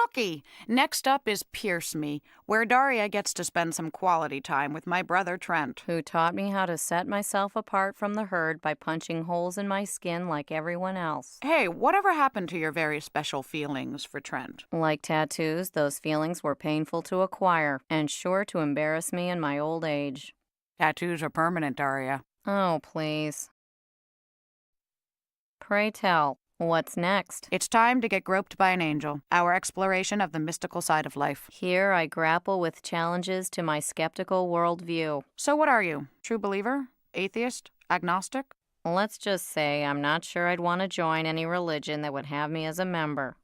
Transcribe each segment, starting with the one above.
Looky. Next up is Pierce Me, where Daria gets to spend some quality time with my brother Trent. Who taught me how to set myself apart from the herd by punching holes in my skin like everyone else. Hey, whatever happened to your very special feelings for Trent? Like tattoos, those feelings were painful to acquire and sure to embarrass me in my old age. Tattoos are permanent, Daria. Oh, please. Pray tell, what's next? It's time to get groped by an angel, our exploration of the mystical side of life. Here I grapple with challenges to my skeptical worldview. So what are you? True believer? Atheist? Agnostic? Let's just say I'm not sure I'd want to join any religion that would have me as a member.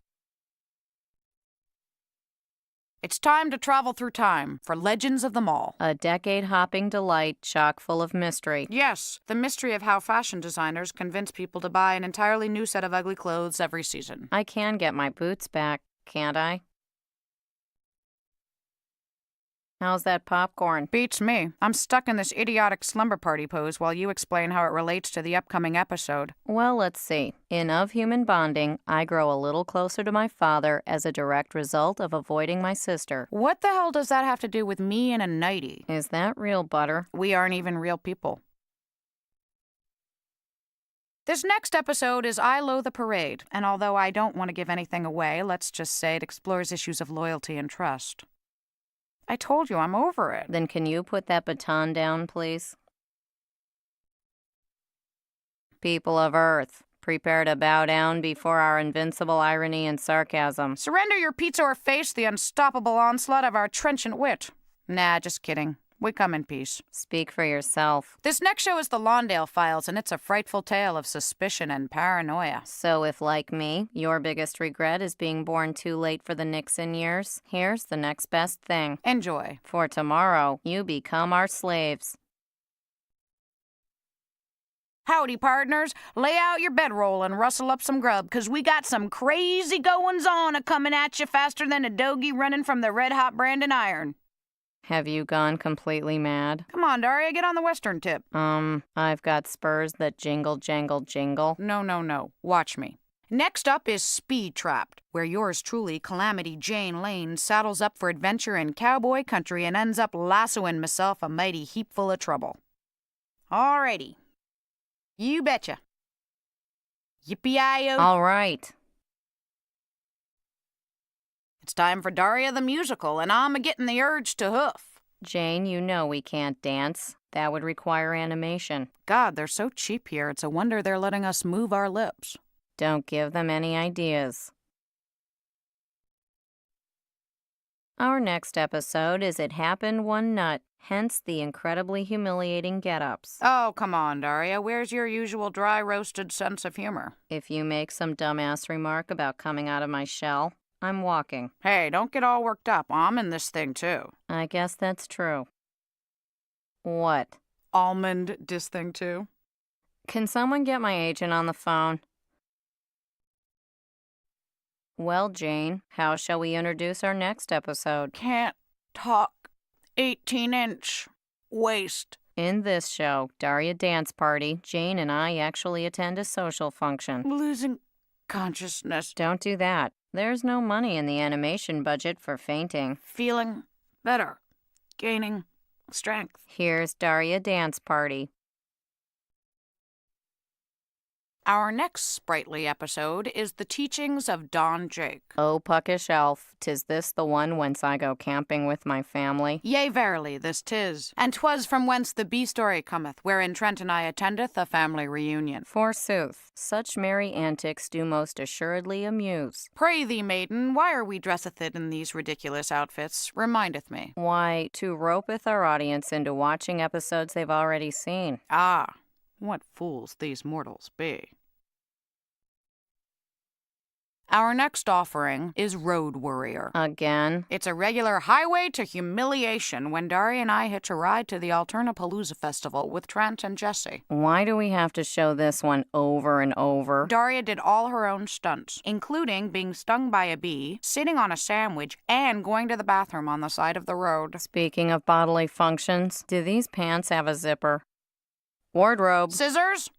It's time to travel through time for Legends of the Mall. A decade-hopping delight chock full of mystery. Yes, the mystery of how fashion designers convince people to buy an entirely new set of ugly clothes every season. I can get my boots back, can't I? How's that popcorn? Beats me. I'm stuck in this idiotic slumber party pose while you explain how it relates to the upcoming episode. Well, let's see. In Of Human Bonding, I grow a little closer to my father as a direct result of avoiding my sister. What the hell does that have to do with me and a nightie? Is that real butter? We aren't even real people. This next episode is I Loathe the Parade, and although I don't want to give anything away, let's just say it explores issues of loyalty and trust. I told you, I'm over it. Then can you put that baton down, please? People of Earth, prepare to bow down before our invincible irony and sarcasm. Surrender your pizza or face the unstoppable onslaught of our trenchant wit. Nah, just kidding. We come in peace. Speak for yourself. This next show is the Lawndale Files, and it's a frightful tale of suspicion and paranoia. So if, like me, your biggest regret is being born too late for the Nixon years, here's the next best thing. Enjoy. For tomorrow, you become our slaves. Howdy, partners. Lay out your bedroll and rustle up some grub, 'cause we got some crazy goings-on a-coming at you faster than a dogie running from the red-hot Brandon iron. Have you gone completely mad? Come on, Daria, get on the western tip. I've got spurs that jingle, jangle, jingle. No. Watch me. Next up is Speed Trapped, where yours truly, Calamity Jane Lane, saddles up for adventure in cowboy country and ends up lassoing myself a mighty heap full of trouble. Alrighty. You betcha. Yippee-i-yo. All right. It's time for Daria the Musical, and I'm a-getting the urge to hoof. Jane, you know we can't dance. That would require animation. God, they're so cheap here. It's a wonder they're letting us move our lips. Don't give them any ideas. Our next episode is It Happened One Nut, hence the incredibly humiliating get-ups. Oh, come on, Daria. Where's your usual dry-roasted sense of humor? If you make some dumbass remark about coming out of my shell, I'm walking. Hey, don't get all worked up. I'm in this thing, too. I guess that's true. What? Almond dis thing, too? Can someone get my agent on the phone? Well, Jane, how shall we introduce our next episode? Can't talk. 18-inch waist. In this show, Daria Dance Party, Jane and I actually attend a social function. Losing consciousness. Don't do that. There's no money in the animation budget for fainting. Feeling better. Gaining strength. Here's Daria Dance Party. Our next sprightly episode is The Teachings of Don Jake. Oh, puckish elf, 'tis this the one whence I go camping with my family? Yea, verily, this 'tis. And 'twas from whence the B-story cometh, wherein Trent and I attendeth a family reunion. Forsooth, such merry antics do most assuredly amuse. Pray thee, maiden, why are we dresseth it in these ridiculous outfits? Remindeth me. Why, to ropeth our audience into watching episodes they've already seen. Ah, what fools these mortals be. Our next offering is Road Warrior. Again? It's a regular highway to humiliation when Daria and I hitch a ride to the Alternapalooza Festival with Trent and Jesse. Why do we have to show this one over and over? Daria did all her own stunts, including being stung by a bee, sitting on a sandwich, and going to the bathroom on the side of the road. Speaking of bodily functions, do these pants have a zipper? Wardrobe. Scissors?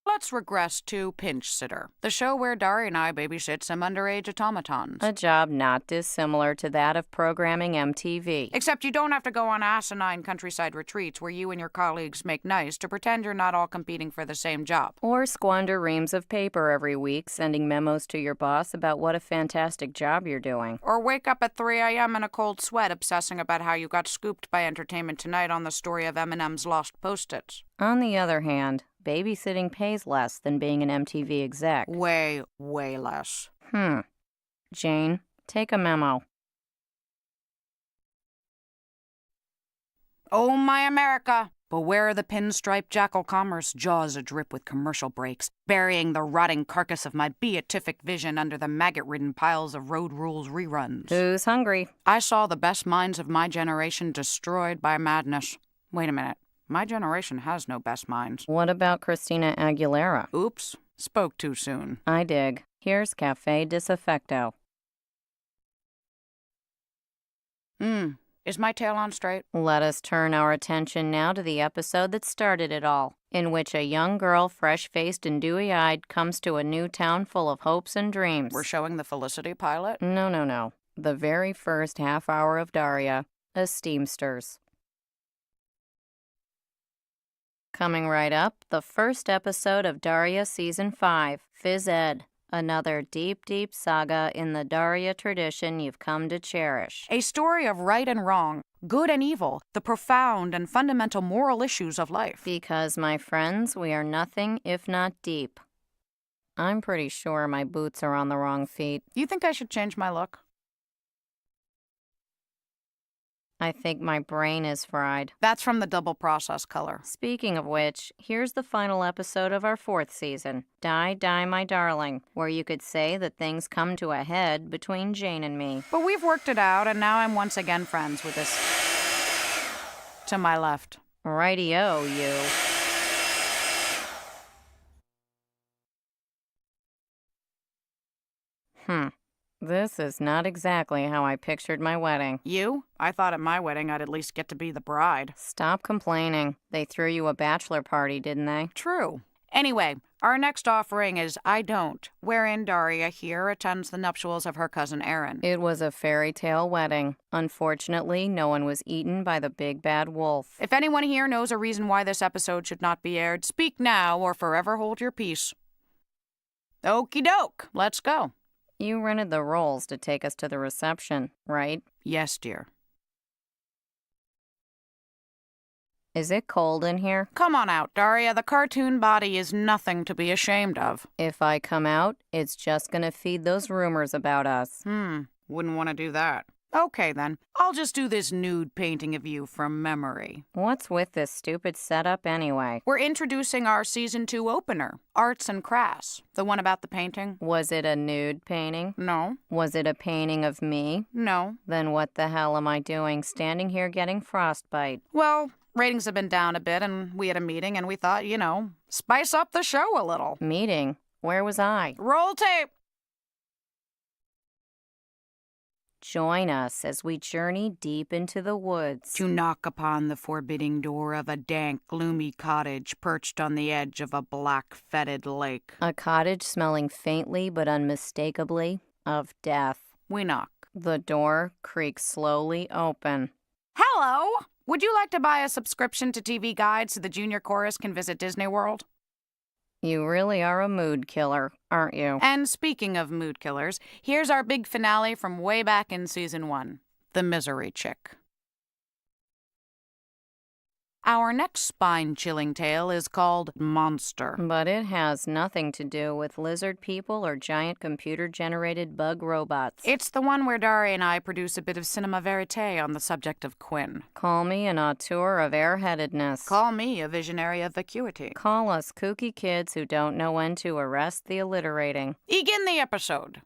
Let's regress to Pinch Sitter, the show where Daria and I babysit some underage automatons. A job not dissimilar to that of programming MTV. Except you don't have to go on asinine countryside retreats where you and your colleagues make nice to pretend you're not all competing for the same job. Or squander reams of paper every week sending memos to your boss about what a fantastic job you're doing. Or wake up at 3 a.m. in a cold sweat obsessing about how you got scooped by Entertainment Tonight on the story of Eminem's lost Post-its. On the other hand, babysitting pays less than being an MTV exec. Way, way less. Jane, take a memo. Oh, my America! Beware the pinstripe jackal commerce, jaws adrip with commercial breaks, burying the rotting carcass of my beatific vision under the maggot-ridden piles of Road Rules reruns. Who's hungry? I saw the best minds of my generation destroyed by madness. Wait a minute. My generation has no best minds. What about Christina Aguilera? Oops. Spoke too soon. I dig. Here's Cafe Disaffecto. Is my tail on straight? Let us turn our attention now to the episode that started it all, in which a young girl, fresh-faced and dewy-eyed, comes to a new town full of hopes and dreams. We're showing the Felicity pilot? No. The very first half hour of Daria, a steamsters. Coming right up, the first episode of Daria Season 5, Phys Ed. Another deep, deep saga in the Daria tradition you've come to cherish. A story of right and wrong, good and evil, the profound and fundamental moral issues of life. Because, my friends, we are nothing if not deep. I'm pretty sure my boots are on the wrong feet. You think I should change my look? I think my brain is fried. That's from the double process color. Speaking of which, here's the final episode of our 4th season, Die, Die, My Darling, where you could say that things come to a head between Jane and me. But we've worked it out, and now I'm once again friends with this to my left. Rightio, you. This is not exactly how I pictured my wedding. You? I thought at my wedding I'd at least get to be the bride. Stop complaining. They threw you a bachelor party, didn't they? True. Anyway, our next offering is I Don't, wherein Daria here attends the nuptials of her cousin Erin. It was a fairy tale wedding. Unfortunately, no one was eaten by the big bad wolf. If anyone here knows a reason why this episode should not be aired, speak now or forever hold your peace. Okie doke, let's go. You rented the rolls to take us to the reception, right? Yes, dear. Is it cold in here? Come on out, Daria. The cartoon body is nothing to be ashamed of. If I come out, it's just gonna feed those rumors about us. Wouldn't want to do that. Okay, then. I'll just do this nude painting of you from memory. What's with this stupid setup anyway? We're introducing our Season 2 opener, Arts and Crafts. The one about the painting? Was it a nude painting? No. Was it a painting of me? No. Then what the hell am I doing standing here getting frostbite? Well, ratings have been down a bit, and we had a meeting, and we thought, spice up the show a little. Meeting? Where was I? Roll tape! Join us as we journey deep into the woods. To knock upon the forbidding door of a dank, gloomy cottage perched on the edge of a black, fetid lake. A cottage smelling faintly but unmistakably of death. We knock. The door creaks slowly open. Hello! Would you like to buy a subscription to TV Guide so the junior chorus can visit Disney World? You really are a mood killer, aren't you? And speaking of mood killers, here's our big finale from way back in Season 1, The Misery Chick. Our next spine-chilling tale is called Monster. But it has nothing to do with lizard people or giant computer-generated bug robots. It's the one where Daria and I produce a bit of cinema verite on the subject of Quinn. Call me an auteur of airheadedness. Call me a visionary of vacuity. Call us kooky kids who don't know when to arrest the alliterating. Begin the episode.